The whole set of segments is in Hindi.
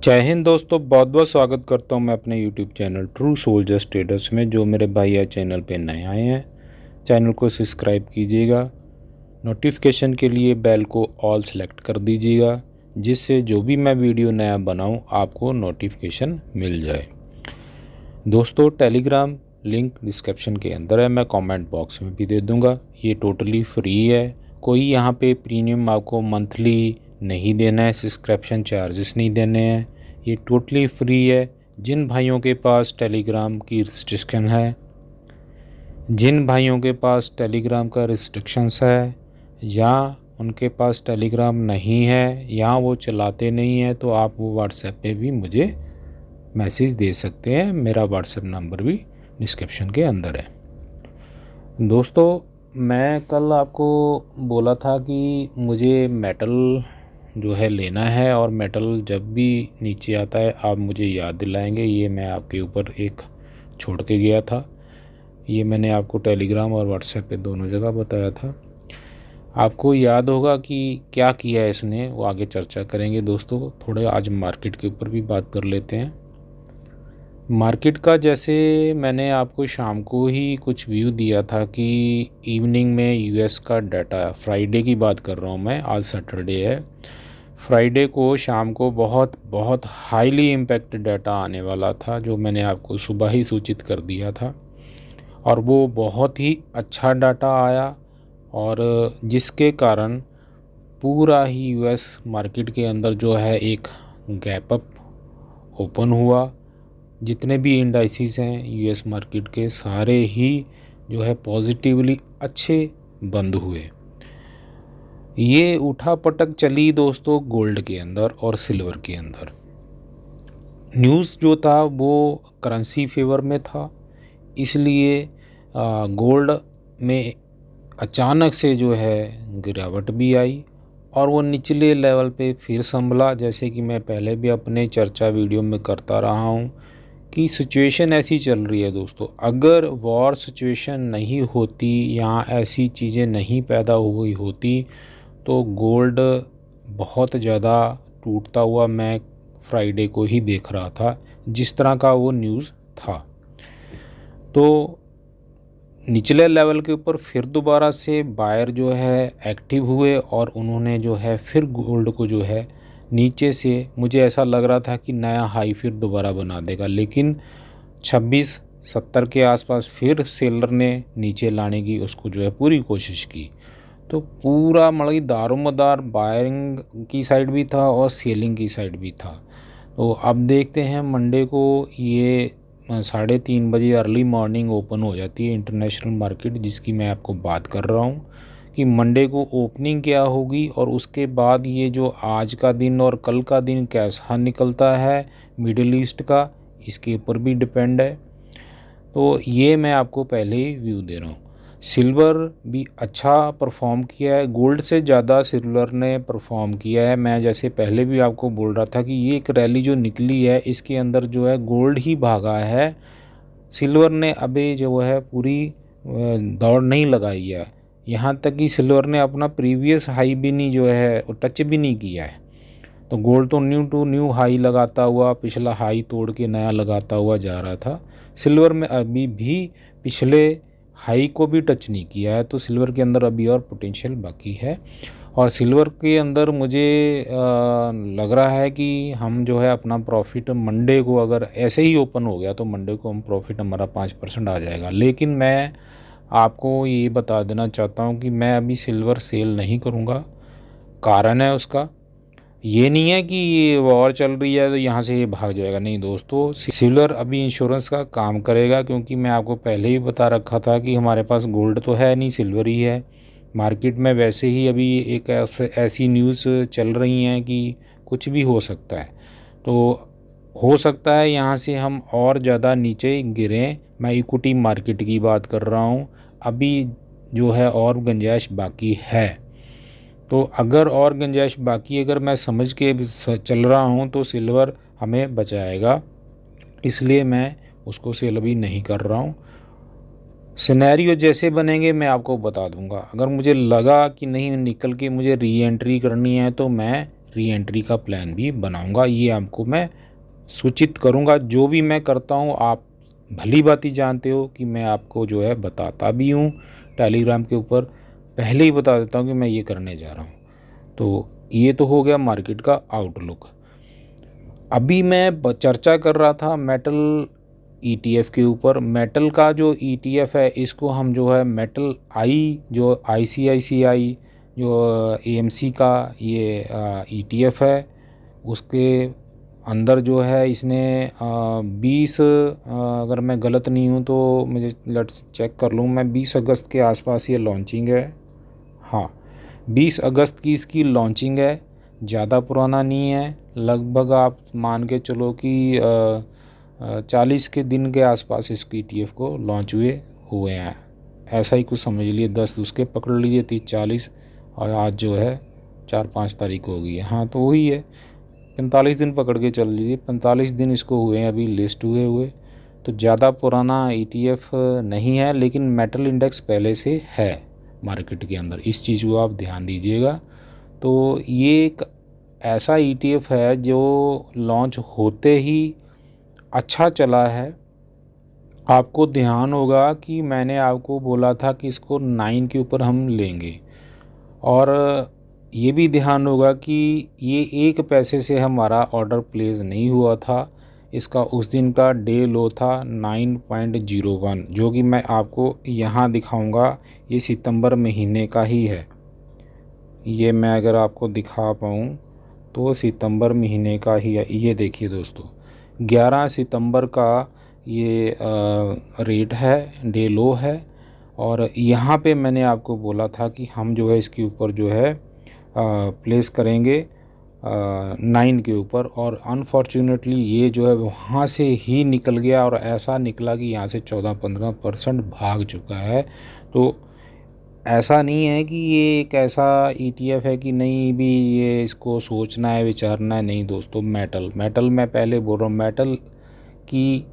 जय हिंद दोस्तों, बहुत बहुत स्वागत करता हूं मैं अपने YouTube channel true soldiers traders में। जो मेरे भाई या चैनल पे नए आए हैं, चैनल को सब्सक्राइब कीजिएगा। नोटिफिकेशन के लिए बेल को ऑल सेलेक्ट कर दीजिएगा, जिससे जो भी मैं वीडियो नया बनाऊं आपको नोटिफिकेशन मिल जाए। दोस्तों, टेलीग्राम लिंक डिस्क्रिप्शन के अंदर है, मैं कमेंट बॉक्स में भी दे दूंगा। ये टोटली फ्री है, कोई यहाँ पे प्रीमियम आपको मंथली नहीं देना है, सब्सक्रिप्शन चार्जेस नहीं देने हैं। ये टोटली फ्री है। जिन भाइयों के पास टेलीग्राम की रिस्ट्रिक्शन है, जिन भाइयों के पास टेलीग्राम का रिस्ट्रिक्शंस है, या उनके पास टेलीग्राम नहीं है या वो चलाते नहीं हैं, तो आप वो व्हाट्सएप पे भी मुझे मैसेज दे सकते हैं। मेरा व्हाट्सएप नंबर भी डिस्क्रिप्शन के अंदर है। दोस्तों, मैं कल आपको बोला था कि मुझे मेटल जो है लेना है, और मेटल जब भी नीचे आता है आप मुझे याद दिलाएंगे। ये मैं आपके ऊपर एक छोड़ के गया था। ये मैंने आपको टेलीग्राम और व्हाट्सएप पे दोनों जगह बताया था। आपको याद होगा कि क्या किया है इसने, वो आगे चर्चा करेंगे। दोस्तों, थोड़े आज मार्केट के ऊपर भी बात कर लेते हैं। मार्केट का जैसे मैंने आपको शाम को ही कुछ व्यू दिया था कि इवनिंग में यूएस का डाटा, फ्राइडे की बात कर रहा हूँ मैं, आज सैटरडे है, फ्राइडे को शाम को बहुत बहुत हाईली इम्पैक्ट डाटा आने वाला था, जो मैंने आपको सुबह ही सूचित कर दिया था। और वो बहुत ही अच्छा डाटा आया, और जिसके कारण पूरा ही यूएस मार्केट के अंदर जो है एक गैप अप ओपन हुआ। जितने भी इंडाइसिस हैं यूएस मार्केट के, सारे ही जो है पॉजिटिवली अच्छे बंद हुए। ये उठा पटक चली दोस्तों गोल्ड के अंदर और सिल्वर के अंदर। न्यूज़ जो था वो करेंसी फेवर में था, इसलिए गोल्ड में अचानक से जो है गिरावट भी आई, और वो निचले लेवल पे फिर संभला। जैसे कि मैं पहले भी अपने चर्चा वीडियो में करता रहा हूँ कि सिचुएशन ऐसी चल रही है दोस्तों। अगर वॉर सिचुएशन नहीं होती या ऐसी चीज़ें नहीं पैदा हुई होती तो गोल्ड बहुत ज़्यादा टूटता हुआ मैं फ्राइडे को ही देख रहा था, जिस तरह का वो न्यूज़ था। तो निचले लेवल के ऊपर फिर दोबारा से बायर जो है एक्टिव हुए, और उन्होंने जो है फिर गोल्ड को जो है नीचे से, मुझे ऐसा लग रहा था कि नया हाई फिर दोबारा बना देगा, लेकिन 2670 के आसपास फिर सेलर ने नीचे लाने की उसको जो है पूरी कोशिश की। तो पूरा मतलब दारोमदार बायरिंग की साइड भी था और सेलिंग की साइड भी था। तो अब देखते हैं मंडे को ये 3:30 बजे अर्ली मॉर्निंग ओपन हो जाती है इंटरनेशनल मार्केट, जिसकी मैं आपको बात कर रहा हूँ कि मंडे को ओपनिंग क्या होगी, और उसके बाद ये जो आज का दिन और कल का दिन कैसा निकलता है मिडिल ईस्ट का, इसके ऊपर भी डिपेंड है। तो ये मैं आपको पहले ही व्यू दे रहा हूँ। सिल्वर भी अच्छा परफॉर्म किया है, गोल्ड से ज़्यादा सिल्वर ने परफॉर्म किया है। मैं जैसे पहले भी आपको बोल रहा था कि ये एक रैली जो निकली है, इसके अंदर जो है गोल्ड ही भागा है, सिल्वर ने अभी जो है पूरी दौड़ नहीं लगाई है। यहाँ तक कि सिल्वर ने अपना प्रीवियस हाई भी नहीं जो है वो टच भी नहीं किया है। तो गोल्ड तो न्यू टू न्यू हाई लगाता हुआ, पिछला हाई तोड़ के नया लगाता हुआ जा रहा था। सिल्वर में अभी भी पिछले हाई को भी टच नहीं किया है, तो सिल्वर के अंदर अभी और पोटेंशियल बाकी है। और सिल्वर के अंदर मुझे लग रहा है कि हम जो है अपना प्रॉफिट मंडे को, अगर ऐसे ही ओपन हो गया तो मंडे को हम प्रॉफिट हमारा 5% आ जाएगा। लेकिन मैं आपको ये बता देना चाहता हूँ कि मैं अभी सिल्वर सेल नहीं करूँगा। कारण है उसका, ये नहीं है कि ये वॉर चल रही है तो यहाँ से ये भाग जाएगा, नहीं दोस्तों। सिल्वर अभी इंश्योरेंस का काम करेगा, क्योंकि मैं आपको पहले ही बता रखा था कि हमारे पास गोल्ड तो है नहीं, सिल्वर ही है। मार्केट में वैसे ही अभी एक ऐसी न्यूज़ चल रही हैं कि कुछ भी हो सकता है। तो हो सकता है यहाँ से हम और ज़्यादा नीचे गिरें। मैं इक्विटी मार्केट की बात कर रहा हूँ, अभी जो है और गुंजाइश बाकी है। तो अगर और गुंजाइश बाकी, अगर मैं समझ के चल रहा हूँ तो सिल्वर हमें बचाएगा, इसलिए मैं उसको सेल अभी नहीं कर रहा हूँ। सिनेरियो जैसे बनेंगे मैं आपको बता दूंगा। अगर मुझे लगा कि नहीं निकल के मुझे री एंट्री करनी है तो मैं री एंट्री का प्लान भी बनाऊंगा। ये आपको मैं सूचित करूंगा। जो भी मैं करता हूं आप भली भांति जानते हो कि मैं आपको जो है बताता भी हूं। टेलीग्राम के ऊपर पहले ही बता देता हूं कि मैं ये करने जा रहा हूं। तो ये तो हो गया मार्केट का आउटलुक। अभी मैं चर्चा कर रहा था मेटल ETF के ऊपर। मेटल का जो ETF है इसको हम जो है मेटल आई, जो ICICI जो AMC का ये ETF है, उसके अंदर जो है इसने 20 अगर मैं गलत नहीं हूँ तो मुझे लेट्स चेक कर लूँ मैं, 20 अगस्त के आसपास ये लॉन्चिंग है। हाँ, 20 अगस्त की इसकी लॉन्चिंग है। ज़्यादा पुराना नहीं है, लगभग आप मान के चलो कि 40 के दिन के आसपास इस ETF को लॉन्च हुए हैं। ऐसा ही कुछ समझ लिए, 10 उसके पकड़ लीजिए, 30-40, और आज जो है 4-5 तारीख हो गई है। हाँ, तो वही है, 45 दिन पकड़ के चल लीजिए, 45 दिन इसको हुए हैं अभी लिस्ट हुए। तो ज़्यादा पुराना ETF नहीं है, लेकिन मेटल इंडेक्स पहले से है मार्केट के अंदर। इस चीज़ को आप ध्यान दीजिएगा। तो ये एक ऐसा ETF है जो लॉन्च होते ही अच्छा चला है। आपको ध्यान होगा कि मैंने आपको बोला था कि इसको 9 के ऊपर हम लेंगे, और ये भी ध्यान होगा कि ये 1 पैसे से हमारा ऑर्डर प्लेस नहीं हुआ था। इसका उस दिन का डे लो था 9.01, जो कि मैं आपको यहाँ दिखाऊंगा। ये सितंबर महीने का ही है। ये मैं अगर आपको दिखा पाऊँ तो सितंबर महीने का ही है। ये देखिए दोस्तों, 11 सितंबर का ये रेट है, डे लो है। और यहाँ पे मैंने आपको बोला था कि हम जो है इसके ऊपर जो है प्लेस करेंगे 9 के ऊपर, और अनफॉर्चुनेटली ये जो है वहाँ से ही निकल गया, और ऐसा निकला कि यहाँ से 14-15% भाग चुका है। तो ऐसा नहीं है कि ये एक ऐसा ETF है कि नहीं भी ये इसको सोचना है, विचारना है। नहीं दोस्तों, मेटल मैं पहले बोल रहा हूँ, मेटल की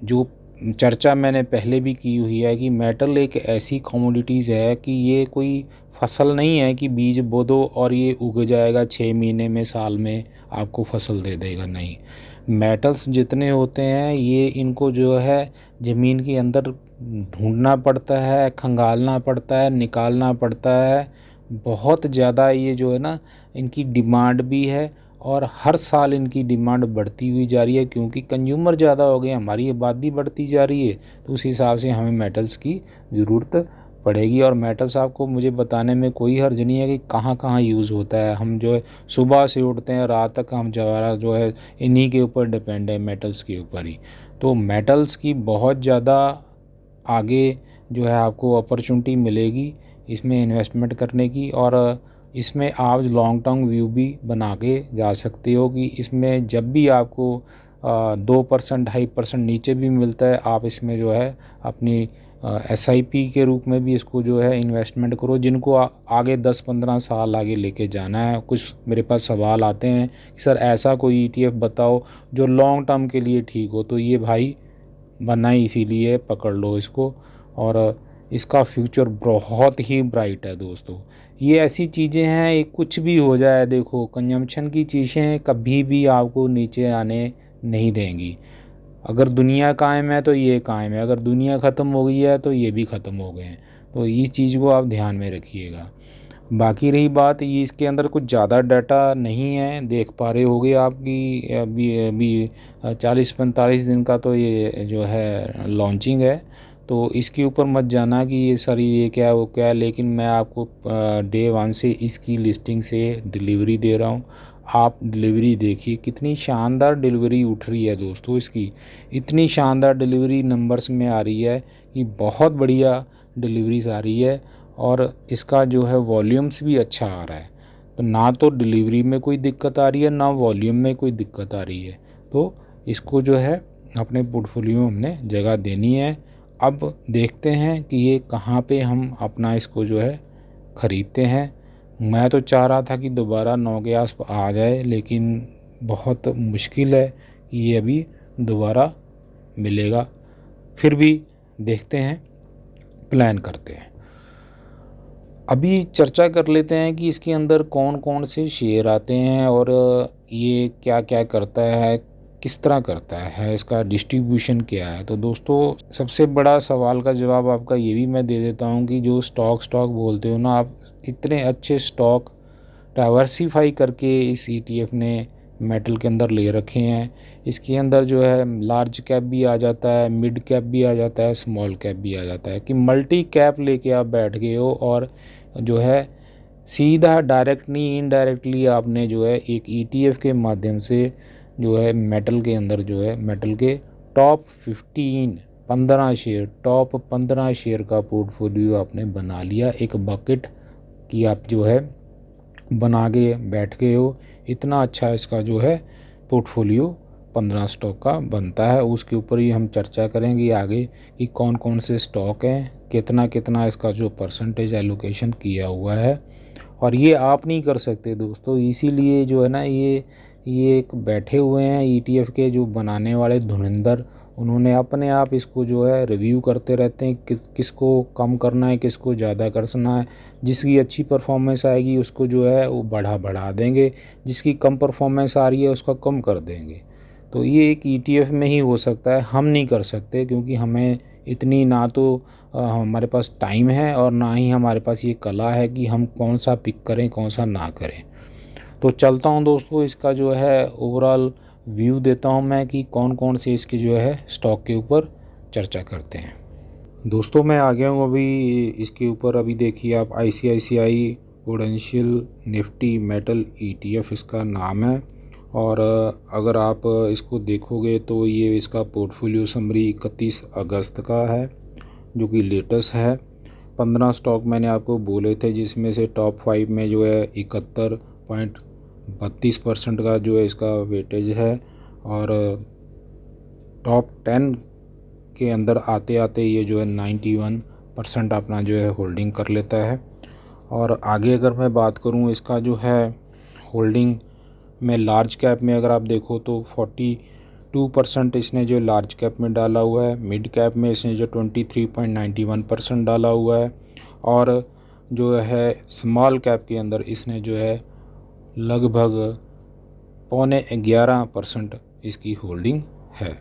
जो चर्चा मैंने पहले भी की हुई है कि मेटल एक ऐसी कमोडिटीज़ है कि ये कोई फसल नहीं है कि बीज बो दो और ये उग जाएगा 6 महीने में, साल में आपको फसल दे देगा। नहीं, मेटल्स जितने होते हैं ये इनको जो है ज़मीन के अंदर ढूंढना पड़ता है, खंगालना पड़ता है, निकालना पड़ता है। बहुत ज़्यादा ये जो है ना, इनकी डिमांड भी है, और हर साल इनकी डिमांड बढ़ती हुई जा रही है, क्योंकि कंज्यूमर ज़्यादा हो गए, हमारी आबादी बढ़ती जा रही है। तो उस हिसाब से हमें मेटल्स की ज़रूरत पड़ेगी। और मेटल्स आपको मुझे बताने में कोई हर्ज नहीं है कि कहाँ कहाँ यूज़ होता है। हम जो है सुबह से उठते हैं रात तक हम जवारा जो है इन्हीं के ऊपर डिपेंड है, मेटल्स के ऊपर ही। तो मेटल्स की बहुत ज़्यादा आगे जो है आपको अपॉर्चुनिटी मिलेगी इसमें इन्वेस्टमेंट करने की, और इसमें आप लॉन्ग टर्म व्यू भी बना के जा सकते हो कि इसमें जब भी आपको 2% 2.5% नीचे भी मिलता है, आप इसमें जो है अपनी SIP के रूप में भी इसको जो है इन्वेस्टमेंट करो। जिनको आगे 10-15 साल आगे लेके जाना है। कुछ मेरे पास सवाल आते हैं कि सर ऐसा कोई ETF बताओ जो लॉन्ग टर्म के लिए ठीक हो। तो ये भाई बना ही इसीलिए, पकड़ लो इसको, और इसका फ्यूचर बहुत ही ब्राइट है दोस्तों। ये ऐसी चीज़ें हैं, एक कुछ भी हो जाए, देखो कंजम्पशन की चीज़ें कभी भी आपको नीचे आने नहीं देंगी। अगर दुनिया कायम है तो ये कायम है, अगर दुनिया ख़त्म हो गई है तो ये भी ख़त्म हो गए हैं। तो इस चीज़ को आप ध्यान में रखिएगा। बाकी रही बात, ये इसके अंदर कुछ ज़्यादा डाटा नहीं है, देख पा रहे होगे आपकी अभी 40-45 दिन का तो ये जो है लॉन्चिंग है। तो इसके ऊपर मत जाना कि ये सर ये क्या वो क्या, लेकिन मैं आपको डे 1 से इसकी लिस्टिंग से डिलीवरी दे रहा हूँ। आप डिलीवरी देखिए, कितनी शानदार डिलीवरी उठ रही है दोस्तों इसकी। इतनी शानदार डिलीवरी नंबर्स में आ रही है कि बहुत बढ़िया डिलीवरीज आ रही है, और इसका जो है वॉल्यूम्स भी अच्छा आ रहा है। तो ना तो डिलीवरी में कोई दिक्कत आ रही है, ना वॉल्यूम में कोई दिक्कत आ रही है। तो इसको जो है अपने पोर्टफोलियो में हमने जगह देनी है। अब देखते हैं कि ये कहाँ पे हम अपना इसको जो है ख़रीदते हैं। मैं तो चाह रहा था कि दोबारा 9 के आस आ जाए, लेकिन बहुत मुश्किल है कि ये अभी दोबारा मिलेगा। फिर भी देखते हैं, प्लान करते हैं। अभी चर्चा कर लेते हैं कि इसके अंदर कौन कौन से शेयर आते हैं और ये क्या क्या करता है, किस तरह करता है, इसका डिस्ट्रीब्यूशन क्या है। तो दोस्तों सबसे बड़ा सवाल का जवाब आपका ये भी मैं दे देता हूँ कि जो स्टॉक बोलते हो ना आप, इतने अच्छे स्टॉक डाइवर्सिफाई करके इस ETF ने मेटल के अंदर ले रखे हैं। इसके अंदर जो है लार्ज कैप भी आ जाता है, मिड कैप भी आ जाता है, स्मॉल कैप भी आ जाता है, कि मल्टी कैप लेके आप बैठ गए हो और जो है सीधा डायरेक्ट नहीं इनडायरेक्टली आपने जो है एक ETF के माध्यम से जो है मेटल के अंदर जो है मेटल के टॉप 15 शेयर का पोर्टफोलियो आपने बना लिया। एक बकेट की आप जो है बना के बैठ गए हो। इतना अच्छा इसका जो है पोर्टफोलियो 15 स्टॉक का बनता है। उसके ऊपर ही हम चर्चा करेंगे आगे कि कौन कौन से स्टॉक हैं, कितना कितना इसका जो परसेंटेज एलोकेशन किया हुआ है। और ये आप नहीं कर सकते दोस्तों, इसीलिए जो है ना ये एक बैठे हुए हैं ETF के जो बनाने वाले धुरंधर, उन्होंने अपने आप इसको जो है रिव्यू करते रहते हैं किसको कम करना है, किसको ज़्यादा करना है। जिसकी अच्छी परफॉर्मेंस आएगी उसको जो है वो बढ़ा देंगे, जिसकी कम परफॉर्मेंस आ रही है उसका कम कर देंगे। तो ये एक ETF में ही हो सकता है, हम नहीं कर सकते, क्योंकि हमें इतनी ना तो हमारे पास टाइम है और ना ही हमारे पास ये कला है कि हम कौन सा पिक करें कौन सा ना करें। तो चलता हूँ दोस्तों, इसका जो है ओवरऑल व्यू देता हूँ मैं कि कौन कौन से इसके जो है स्टॉक के ऊपर चर्चा करते हैं। दोस्तों मैं आ गया हूँ अभी इसके ऊपर। अभी देखिए आप, ICICI prudential Nifty metal ETF इसका नाम है। और अगर आप इसको देखोगे तो ये इसका पोर्टफोलियो समरी 31 अगस्त का है, जो कि लेटेस्ट है। 15 स्टॉक मैंने आपको बोले थे, जिसमें से टॉप 5 में जो है 71.32% का जो है इसका वेटेज है। और टॉप 10 के अंदर आते आते ये जो है 91% अपना जो है होल्डिंग कर लेता है। और आगे अगर मैं बात करूँ इसका जो है होल्डिंग में, लार्ज कैप में अगर आप देखो तो 42% इसने जो लार्ज कैप में डाला हुआ है। मिड कैप में इसने जो 23.91% डाला हुआ है। और जो है स्मॉल कैप के अंदर इसने जो है लगभग 11.25% इसकी होल्डिंग है।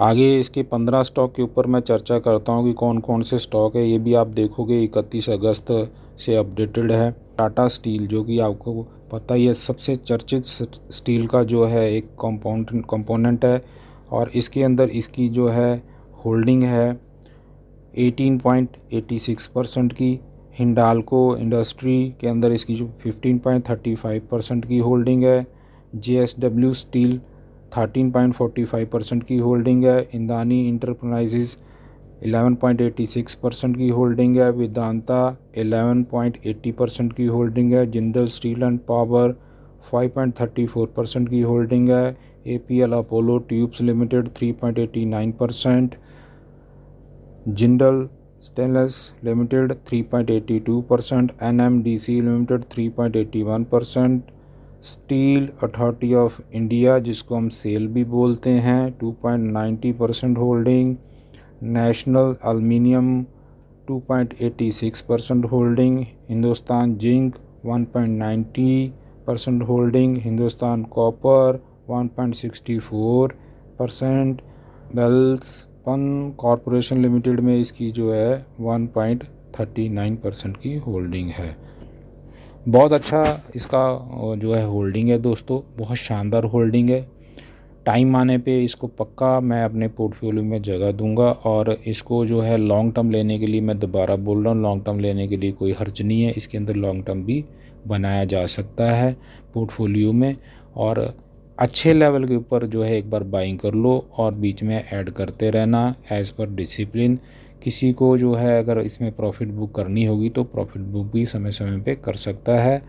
आगे इसके 15 स्टॉक के ऊपर मैं चर्चा करता हूँ कि कौन कौन से स्टॉक है। ये भी आप देखोगे 31 अगस्त से अपडेटेड है। टाटा स्टील, जो कि आपको पता ही है सबसे चर्चित स्टील का जो है एक कंपोनेंट है, और इसके अंदर इसकी जो है होल्डिंग है 18.86% की। हिंडाल्को इंडस्ट्री के अंदर इसकी जो 15.35% की होल्डिंग है। JSW स्टील 13.45% की होल्डिंग है। इंदानी इंटरप्राइजेज 11.86% की होल्डिंग है। वेदांता 11.80% की होल्डिंग है। जिंदल स्टील एंड पावर 5.34% की होल्डिंग है। APL Apollo tubes limited 3.89%, Jindal stainless limited 3.82%, NMDC limited 3.81%, steel authority of India जिसको हम सेल भी बोलते हैं 2.90% holding, national aluminium 2.86% holding, Hindustan zinc 1.90% holding, Hindustan copper 1.64%, Welspun corporation limited में इसकी जो है 1.39% की होल्डिंग है। बहुत अच्छा इसका जो है होल्डिंग है दोस्तों, बहुत शानदार होल्डिंग है। टाइम आने पे इसको पक्का मैं अपने पोर्टफोलियो में जगह दूंगा। और इसको जो है लॉन्ग टर्म लेने के लिए मैं दोबारा बोल रहा हूँ, लॉन्ग टर्म लेने के लिए कोई हर्ज नहीं है। इसके अंदर लॉन्ग टर्म भी बनाया जा सकता है पोर्टफोलियो में। और अच्छे लेवल के ऊपर जो है एक बार बाइंग कर लो और बीच में ऐड करते रहना एज़ पर डिसिप्लिन। किसी को जो है अगर इसमें प्रॉफिट बुक करनी होगी तो प्रॉफिट बुक भी समय समय पे कर सकता है।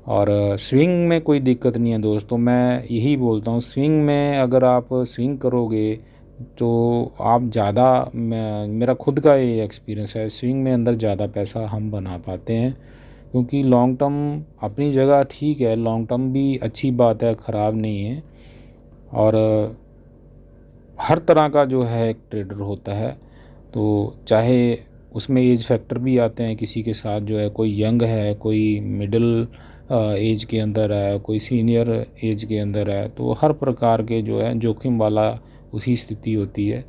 और स्विंग में कोई दिक्कत नहीं है दोस्तों, मैं यही बोलता हूँ स्विंग में अगर आप स्विंग करोगे तो आप ज़्यादा, मेरा खुद का ये एक्सपीरियंस है, स्विंग में अंदर ज़्यादा पैसा हम बना पाते हैं। क्योंकि लॉन्ग टर्म अपनी जगह ठीक है, लॉन्ग टर्म भी अच्छी बात है, ख़राब नहीं है। और हर तरह का जो है एक ट्रेडर होता है, तो चाहे उसमें एज फैक्टर भी आते हैं, किसी के साथ जो है कोई यंग है, कोई मिडिल एज के अंदर है, कोई सीनियर एज के अंदर है, तो हर प्रकार के जो है जोखिम वाला उसी स्थिति होती है।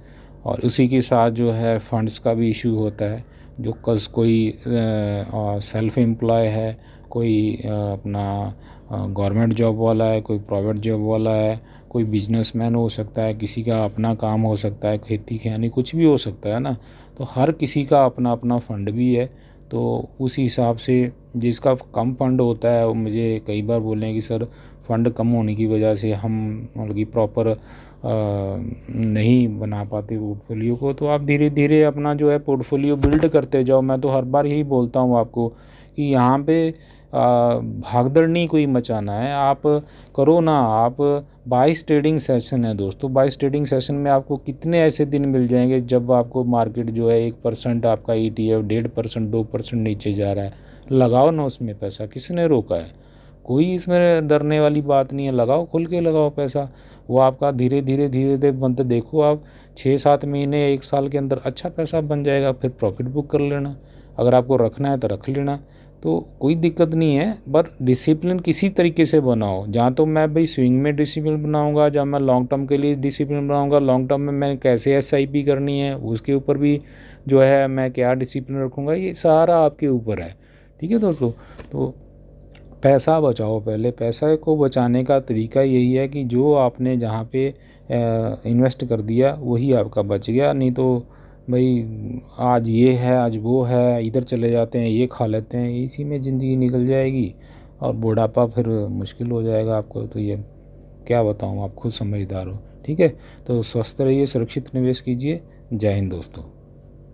और उसी के साथ जो है फंड्स का भी इशू होता है। जो कोई सेल्फ एम्प्लॉय है, कोई अपना गवर्नमेंट जॉब वाला है, कोई प्राइवेट जॉब वाला है, कोई बिजनेसमैन हो सकता है, किसी का अपना काम हो सकता है, खेती खियानी कुछ भी हो सकता है ना। तो हर किसी का अपना अपना फ़ंड भी है। तो उस हिसाब से जिसका कम फंड होता है वो मुझे कई बार बोले हैं कि सर फंड कम होने की वजह से हम मतलब कि प्रॉपर नहीं बना पाते पोर्टफोलियो को। तो आप धीरे धीरे अपना जो है पोर्टफोलियो बिल्ड करते जाओ। मैं तो हर बार यही बोलता हूँ आपको कि यहाँ पे भागदड़ नहीं कोई मचाना है, आप करो ना। आप 22 ट्रेडिंग सेशन है दोस्तों, 22 ट्रेडिंग सेशन में आपको कितने ऐसे दिन मिल जाएंगे जब आपको मार्केट जो है 1% आपका ETF 1.5% 2% नीचे जा रहा है। लगाओ ना उसमें पैसा, किसने रोका है? कोई इसमें डरने वाली बात नहीं है, लगाओ, खुल के लगाओ पैसा। वो आपका धीरे धीरे धीरे धीरे बनते देखो आप 6-7 महीने 1 साल के अंदर अच्छा पैसा बन जाएगा। फिर प्रॉफिट बुक कर लेना, अगर आपको रखना है तो रख लेना, तो कोई दिक्कत नहीं है। पर डिसिप्लिन किसी तरीके से बनाओ। जहाँ तो मैं भाई स्विंग में डिसिप्लिन बनाऊंगा, जहाँ मैं लॉन्ग टर्म के लिए डिसिप्लिन बनाऊंगा, लॉन्ग टर्म में मैं कैसे SIP करनी है उसके ऊपर भी जो है मैं क्या डिसिप्लिन रखूँगा, ये सारा आपके ऊपर है। ठीक है दोस्तों। तो पैसा बचाओ पहले। पैसा को बचाने का तरीका यही है कि जो आपने जहाँ पे इन्वेस्ट कर दिया वही आपका बच गया। नहीं तो भाई आज ये है, आज वो है, इधर चले जाते हैं, ये खा लेते हैं, इसी में ज़िंदगी निकल जाएगी और बुढ़ापा फिर मुश्किल हो जाएगा आपको। तो ये क्या बताऊँ, आप खुद समझदार हो। ठीक है, तो स्वस्थ रहिए, सुरक्षित निवेश कीजिए। जय हिंद दोस्तों।